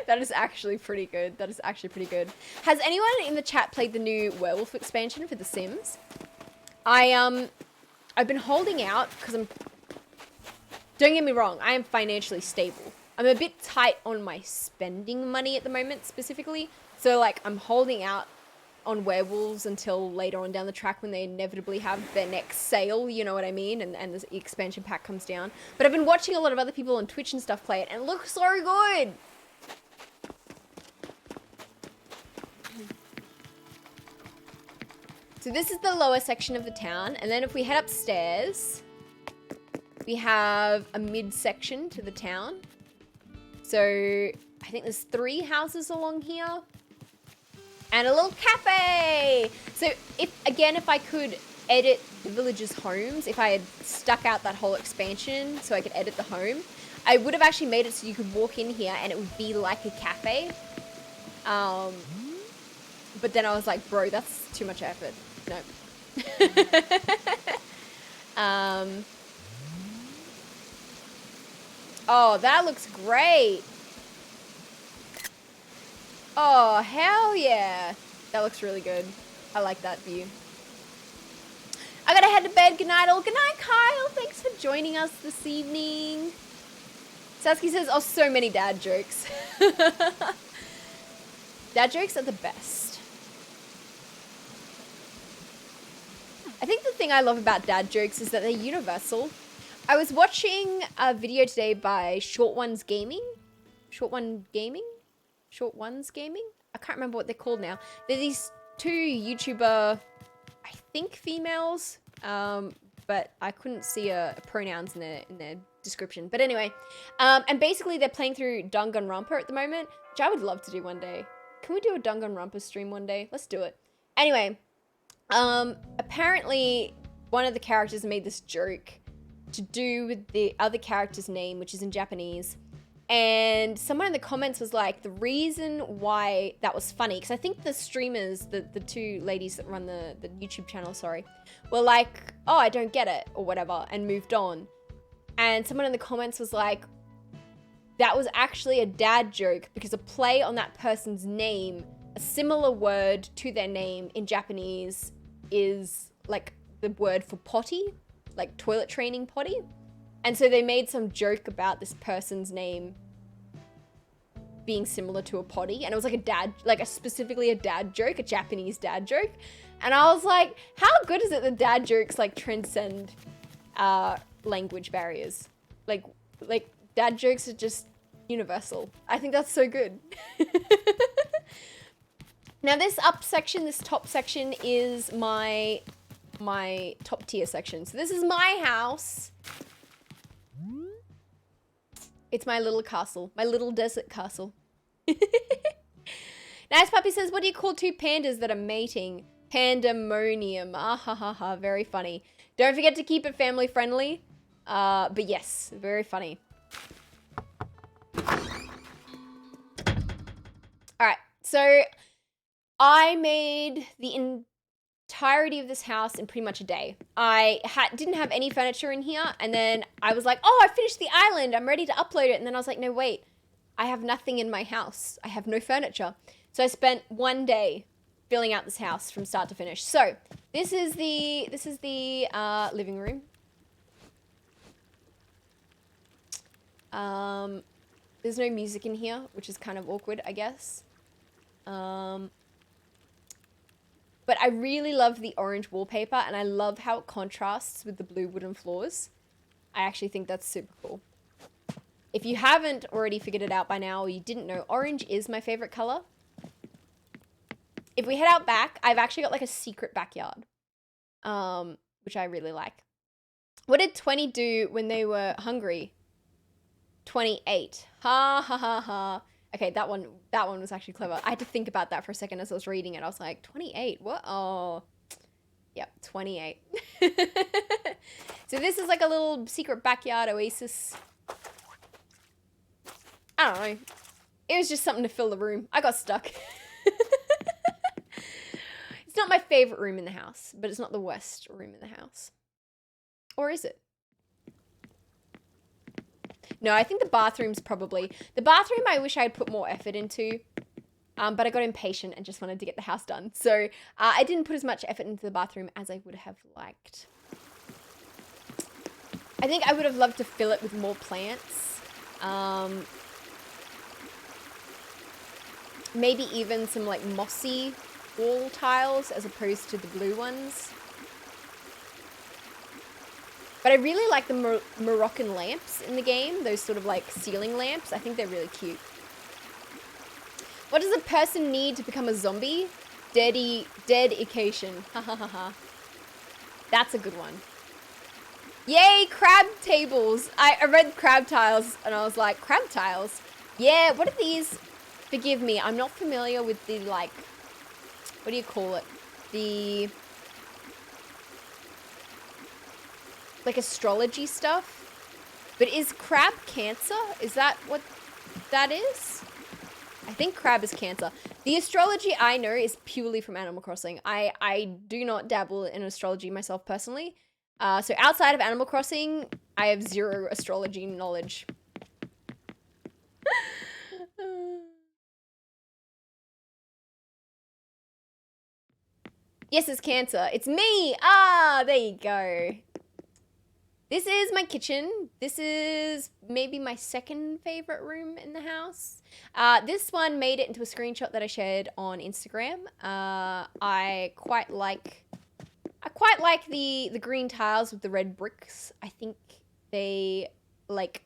That is actually pretty good. That is actually pretty good. Has anyone in the chat played the new werewolf expansion for The Sims? I've been holding out because don't get me wrong, I am financially stable. I'm a bit tight on my spending money at the moment specifically. So like I'm holding out on werewolves until later on down the track when they inevitably have their next sale, you know what I mean? And the expansion pack comes down. But I've been watching a lot of other people on Twitch and stuff play it and it looks so good. So this is the lower section of the town. And then if we head upstairs, we have a mid-section to the town. So I think there's 3 houses along here. And a little cafe. So if I could edit the villagers' homes, if I had stuck out that whole expansion so I could edit the home, I would have actually made it so you could walk in here and it would be like a cafe. But then I was like, bro, that's too much effort. No. Oh, that looks great. Oh, hell yeah. That looks really good. I like that view. I gotta head to bed. Good night all. Good night, Kyle. Thanks for joining us this evening. Sasuke says, oh, so many dad jokes. Dad jokes are the best. I think the thing I love about dad jokes is that they're universal. I was watching a video today by Short Ones Gaming. I can't remember what they're called now. They're these 2 YouTuber, I think females, but I couldn't see pronouns in their description. But anyway, and basically they're playing through Danganronpa at the moment, which I would love to do one day. Can we do a Danganronpa stream one day? Let's do it. Anyway, apparently one of the characters made this joke to do with the other character's name, which is in Japanese. And someone in the comments was like, the reason why that was funny, because I think the streamers, the 2 ladies that run the YouTube channel, were like, oh, I don't get it, or whatever, and moved on. And someone in the comments was like, that was actually a dad joke, because a play on that person's name, a similar word to their name in Japanese is like the word for potty, like toilet training potty. And so they made some joke about this person's name being similar to a potty. And it was like specifically a dad joke, a Japanese dad joke. And I was like, how good is it that dad jokes like transcend language barriers? Like dad jokes are just universal. I think that's so good. Now this top section is my top tier section. So this is my house. It's my little castle, my little desert castle. Nice Puppy says, what do you call two pandas that are mating? Pandemonium. Ah ha ha ha, very funny. Don't forget to keep it family friendly. But yes, very funny. Alright, so I made the entirety of this house in pretty much a day. I didn't have any furniture in here, and then I was like, oh, I finished the island, I'm ready to upload it, and then I was like, no, wait, I have nothing in my house. I have no furniture. So I spent one day filling out this house from start to finish. So this is the living room. There's no music in here, which is kind of awkward, I guess. But I really love the orange wallpaper, and I love how it contrasts with the blue wooden floors. I actually think that's super cool. If you haven't already figured it out by now, or you didn't know, orange is my favorite color. If we head out back, I've actually got like a secret backyard, which I really like. What did 20 do when they were hungry? 28. Ha ha ha ha. Okay, that one was actually clever. I had to think about that for a second as I was reading it. I was like, 28, what? Oh, yep, 28. So this is like a little secret backyard oasis. I don't know. It was just something to fill the room. I got stuck. It's not my favorite room in the house, but it's not the worst room in the house. Or is it? No, I think the bathroom's probably... The bathroom I wish I had put more effort into, but I got impatient and just wanted to get the house done. So I didn't put as much effort into the bathroom as I would have liked. I think I would have loved to fill it with more plants. Maybe even some like mossy wall tiles as opposed to the blue ones. But I really like the Moroccan lamps in the game, those sort of like ceiling lamps. I think they're really cute. What does a person need to become a zombie? Dedication. Ha ha ha ha. That's a good one. Yay, crab tables. I read crab tiles and I was like, crab tiles? Yeah, what are these? Forgive me, I'm not familiar with the like, what do you call it? The, like astrology stuff. But is crab Cancer? Is that what that is? I think crab is Cancer. The astrology I know is purely from Animal Crossing. I do not dabble in astrology myself personally. So outside of Animal Crossing, I have zero astrology knowledge. Yes, it's Cancer. It's me! Ah, there you go. This is my kitchen. This is maybe my second favorite room in the house. This one made it into a screenshot that I shared on Instagram. I quite like the green tiles with the red bricks. I think they like,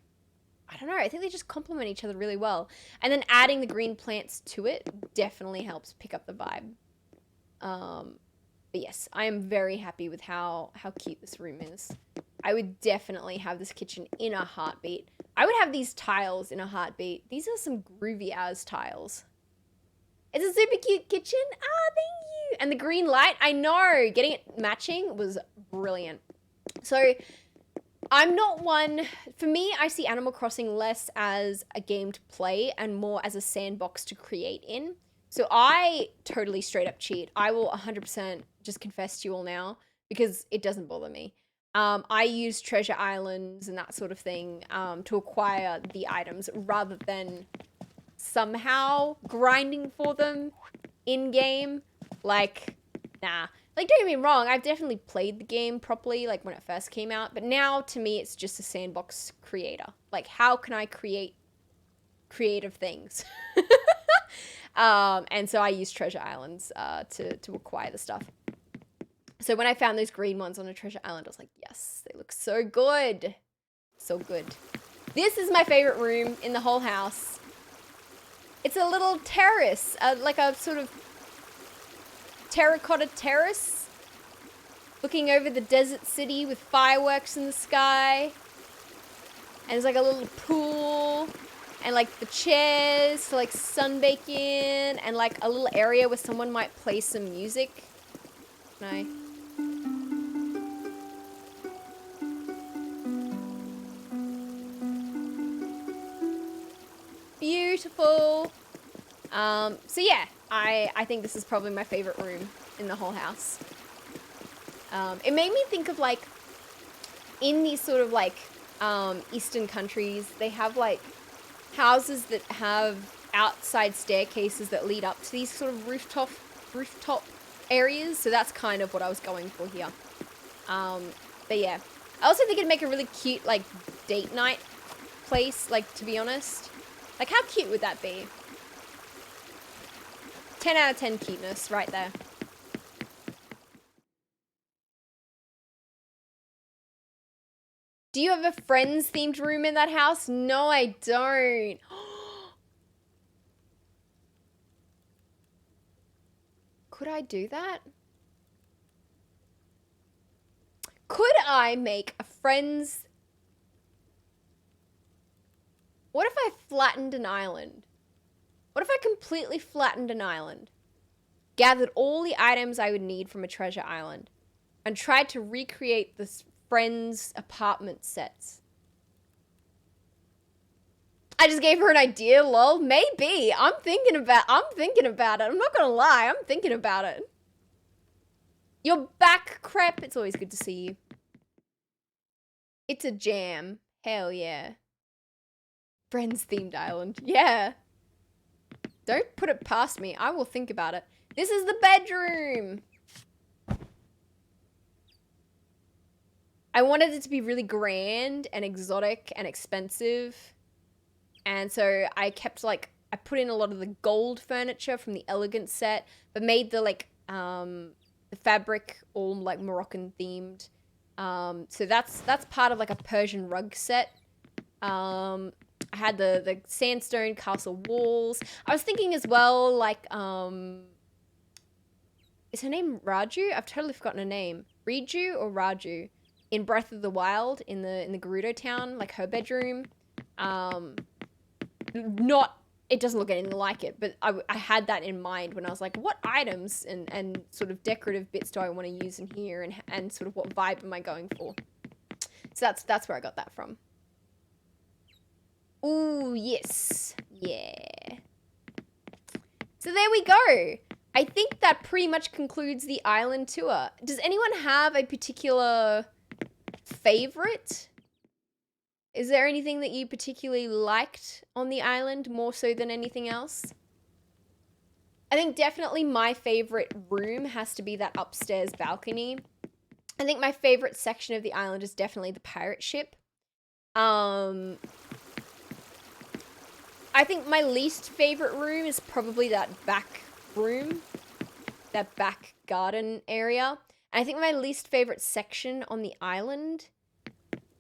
I don't know, I think they just complement each other really well. And then adding the green plants to it definitely helps pick up the vibe. But yes, I am very happy with how cute this room is. I would definitely have this kitchen in a heartbeat. I would have these tiles in a heartbeat. These are some groovy ass tiles. It's a super cute kitchen. Ah, thank you. And the green light, I know, getting it matching was brilliant. So I'm not one, for me, I see Animal Crossing less as a game to play and more as a sandbox to create in. So I totally straight up cheat. I will 100% just confess to you all now because it doesn't bother me. I use treasure islands and that sort of thing to acquire the items rather than somehow grinding for them in-game. Like, nah. Like, don't get me wrong, I've definitely played the game properly, like when it first came out, but now to me it's just a sandbox creator. Like, how can I create creative things? And so I use treasure islands to acquire the stuff. So when I found those green ones on a treasure island, I was like, yes, they look so good. So good. This is my favorite room in the whole house. It's a little terrace, like a sort of terracotta terrace, looking over the desert city with fireworks in the sky. And there's like a little pool and like the chairs to like sunbake in, and like a little area where someone might play some music. No. Beautiful. So yeah, I think this is probably my favorite room in the whole house. It made me think of like, in these sort of like Eastern countries, they have like houses that have outside staircases that lead up to these sort of rooftop areas. So that's kind of what I was going for here. But yeah, I also think it'd make a really cute like date night place, like, to be honest. Like, how cute would that be? 10 out of 10 cuteness right there. Do you have a Friends themed room in that house? No, I don't. Could I do that? Could I make a Friends... What if I flattened an island? What if I completely flattened an island, gathered all the items I would need from a treasure island, and tried to recreate this Friends apartment sets? I just gave her an idea, lol. Maybe. I'm thinking about it. I'm not gonna lie, I'm thinking about it. You're back, Crep. It's always good to see you. It's a jam. Hell yeah. Friends themed island. Yeah. Don't put it past me. I will think about it. This is the bedroom. I wanted it to be really grand and exotic and expensive. And so I kept like, I put in a lot of the gold furniture from the elegant set, but made the like, the fabric all like Moroccan themed. So that's part of like a Persian rug set. I had the sandstone castle walls. I was thinking as well, like, is her name Raju? I've totally forgotten her name. Riju or Raju? In Breath of the Wild, in the Gerudo town, like her bedroom. It doesn't look anything like it, but I had that in mind when I was like, what items and sort of decorative bits do I want to use in here, and sort of what vibe am I going for? So that's where I got that from. Ooh, yes. Yeah. So there we go. I think that pretty much concludes the island tour. Does anyone have a particular favorite? Is there anything that you particularly liked on the island more so than anything else? I think definitely my favorite room has to be that upstairs balcony. I think my favorite section of the island is definitely the pirate ship. I think my least favorite room is probably that back room, that back garden area. And I think my least favorite section on the island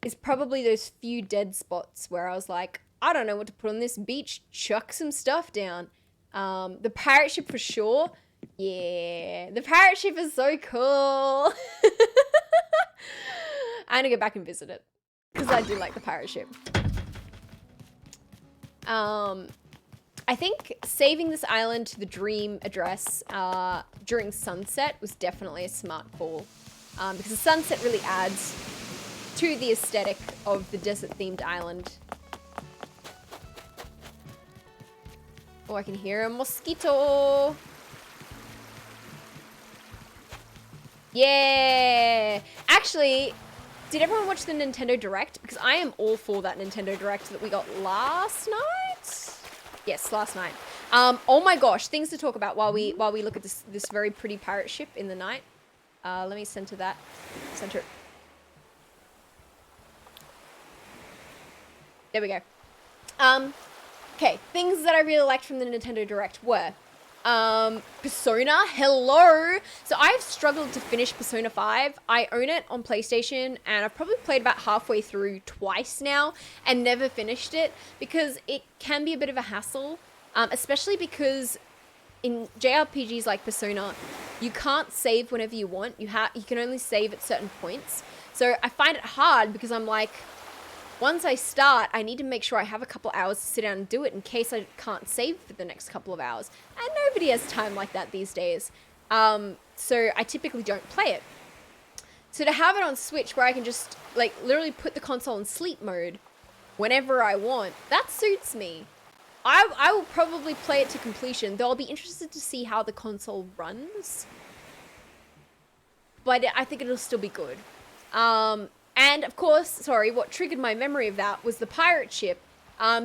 is probably those few dead spots where I was like, I don't know what to put on this beach, chuck some stuff down. The pirate ship for sure. Yeah, the pirate ship is so cool. I'm gonna go back and visit it because I do like the pirate ship. I think saving this island to the dream address during sunset was definitely a smart call, because the sunset really adds to the aesthetic of the desert-themed island. Oh, I can hear a mosquito. Yeah! Actually, did everyone watch the Nintendo Direct? Because I am all for that Nintendo Direct that we got last night. Yes, last night. Oh my gosh, things to talk about while we look at this very pretty pirate ship in the night. Let me center that. Center it. There we go. Okay, things that I really liked from the Nintendo Direct were Persona, hello! So I've struggled to finish Persona 5. I own it on PlayStation, and I've probably played about halfway through twice now and never finished it because it can be a bit of a hassle, especially because in JRPGs like Persona, you can't save whenever you want. You can only save at certain points. So I find it hard because I'm like, once I start, I need to make sure I have a couple hours to sit down and do it in case I can't save for the next couple of hours. And nobody has time like that these days. So I typically don't play it. So to have it on Switch where I can just like literally put the console in sleep mode whenever I want, that suits me. I will probably play it to completion, though I'll be interested to see how the console runs. But I think it'll still be good. And of course, sorry, what triggered my memory of that was the pirate ship.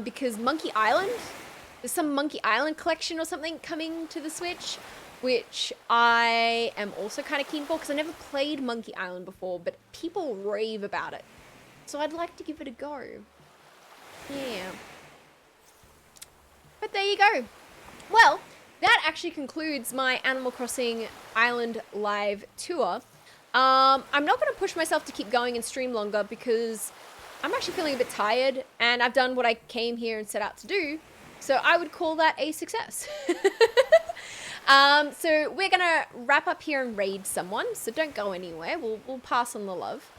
Because Monkey Island, there's some Monkey Island collection or something coming to the Switch, which I am also kind of keen for because I never played Monkey Island before, but people rave about it. So I'd like to give it a go. Yeah. But there you go. Well, that actually concludes my Animal Crossing Island live tour. I'm not going to push myself to keep going and stream longer because I'm actually feeling a bit tired and I've done what I came here and set out to do. So I would call that a success. So we're going to wrap up here and raid someone. So don't go anywhere. We'll pass on the love.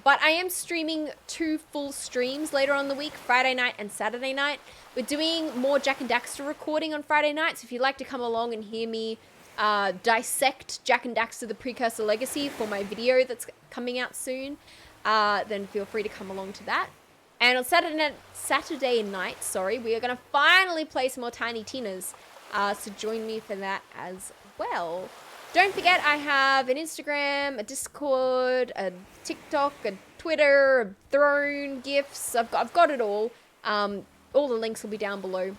But I am streaming 2 full streams later on the week, Friday night and Saturday night. We're doing more Jak and Daxter recording on Friday night. So if you'd like to come along and hear me dissect Jak and Daxter the Precursor Legacy for my video that's coming out soon, then feel free to come along to that. And on Saturday night, we are going to finally play some more Tiny Tinas. So join me for that as well. Don't forget, I have an Instagram, a Discord, a TikTok, a Twitter, a Throne, GIFs. I've got it all. All the links will be down below.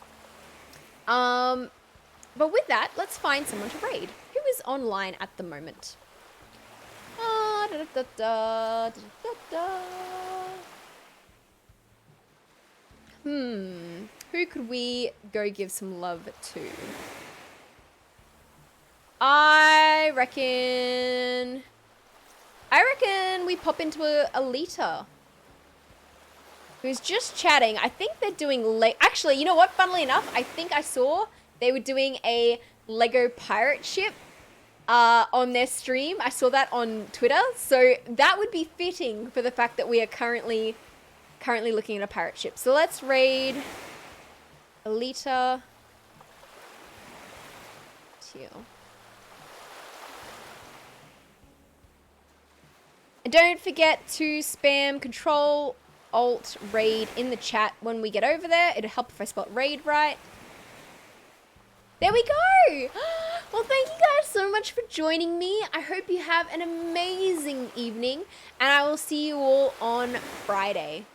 But with that, let's find someone to raid. Who is online at the moment? Who could we go give some love to? I reckon we pop into a Alita, who's just chatting. I think they're doing actually, you know what? Funnily enough, I think I saw they were doing a Lego pirate ship on their stream. I saw that on Twitter, so that would be fitting for the fact that we are currently looking at a pirate ship. So let's raid Alita. Teal. And don't forget to spam Control Alt raid in the chat when we get over there. It'll help if I spell raid right. There we go. Well, thank you guys so much for joining me. I hope you have an amazing evening, and I will see you all on Friday.